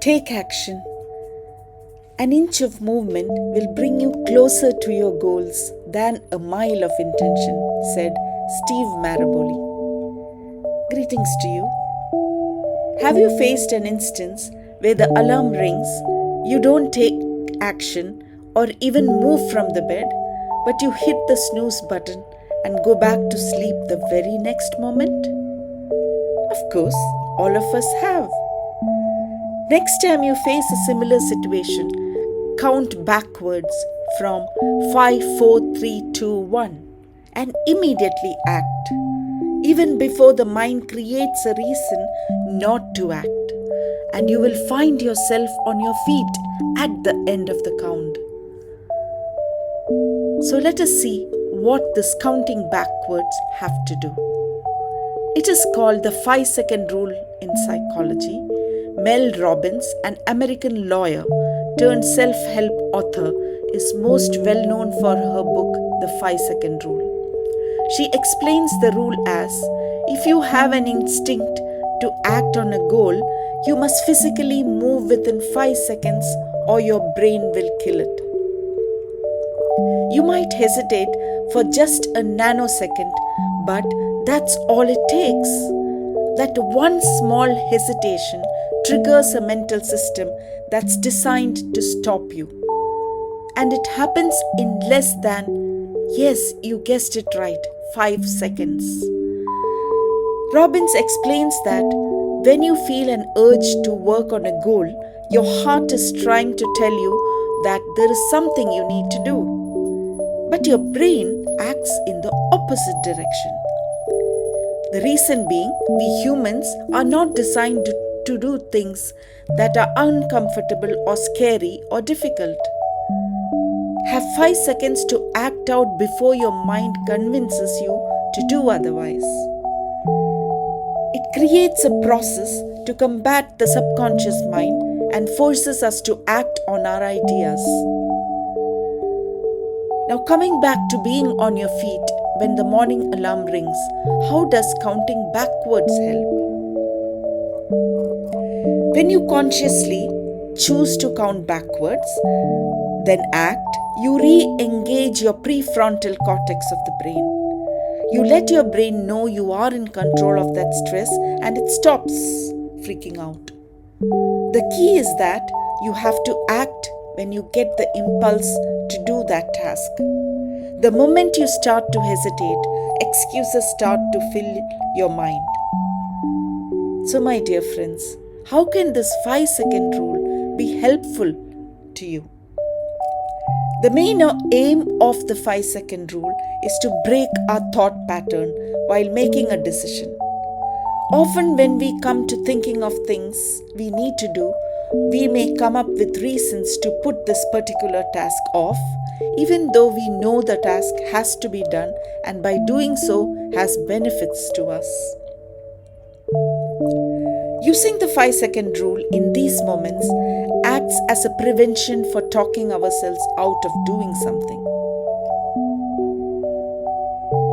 Take action. An inch of movement will bring you closer to your goals than a mile of intention, said Steve Maraboli. Greetings to you. Have you faced an instance where the alarm rings, you don't take action or even move from the bed, but you hit the snooze button and go back to sleep the very next moment? Of course, all of us have. Next time you face a similar situation, count backwards from 5, 4, 3, 2, 1 and immediately act, even before the mind creates a reason not to act. And you will find yourself on your feet at the end of the count. So let us see what this counting backwards have to do. It is called the 5-second rule in psychology. Mel Robbins, an American lawyer turned self-help author, is most well known for her book, The 5-Second Rule. She explains the rule as, if you have an instinct to act on a goal, you must physically move within 5 seconds or your brain will kill it. You might hesitate for just a nanosecond, but that's all it takes. That one small hesitation triggers a mental system that's designed to stop you. And it happens in less than, yes, you guessed it right, 5 seconds. Robbins explains that when you feel an urge to work on a goal, your heart is trying to tell you that there is something you need to do. But your brain acts in the opposite direction. The reason being, we humans are not designed to do things that are uncomfortable or scary or difficult. Have 5 seconds to act out before your mind convinces you to do otherwise. It creates a process to combat the subconscious mind and forces us to act on our ideas. Now, coming back to being on your feet when the morning alarm rings, how does counting backwards help? When you consciously choose to count backwards, then act, you re-engage your prefrontal cortex of the brain. You let your brain know you are in control of that stress and it stops freaking out. The key is that you have to act when you get the impulse to do that task. The moment you start to hesitate, excuses start to fill your mind. So, my dear friends, how can this 5-second rule be helpful to you? The main aim of the 5-second rule is to break our thought pattern while making a decision. Often when we come to thinking of things we need to do, we may come up with reasons to put this particular task off, even though we know the task has to be done and by doing so has benefits to us. Using the 5-second rule in these moments acts as a prevention for talking ourselves out of doing something.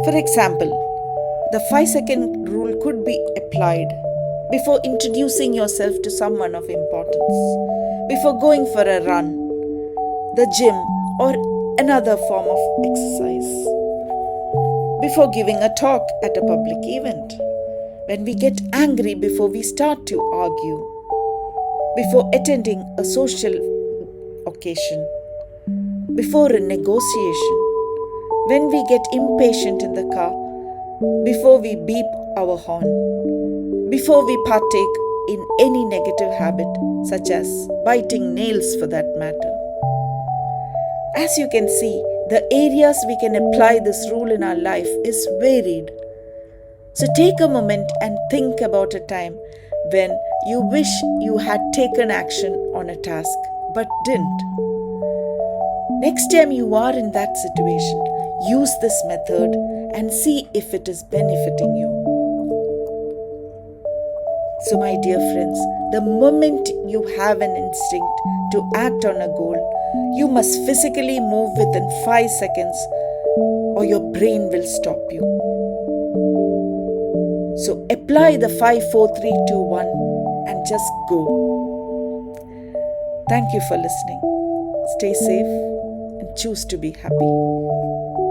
For example, the 5-second rule could be applied before introducing yourself to someone of importance, before going for a run, the gym, or another form of exercise, before giving a talk at a public event, when we get angry before we start to argue, before attending a social occasion, before a negotiation, when we get impatient in the car, before we beep our horn, before we partake in any negative habit, such as biting nails for that matter. As you can see, the areas we can apply this rule in our life is varied. So take a moment and think about a time when you wish you had taken action on a task but didn't. Next time you are in that situation, use this method and see if it is benefiting you. So, my dear friends, the moment you have an instinct to act on a goal, you must physically move within 5 seconds or your brain will stop you. So apply the 5, 4, 3, 2, 1 and just go. Thank you for listening. Stay safe and choose to be happy.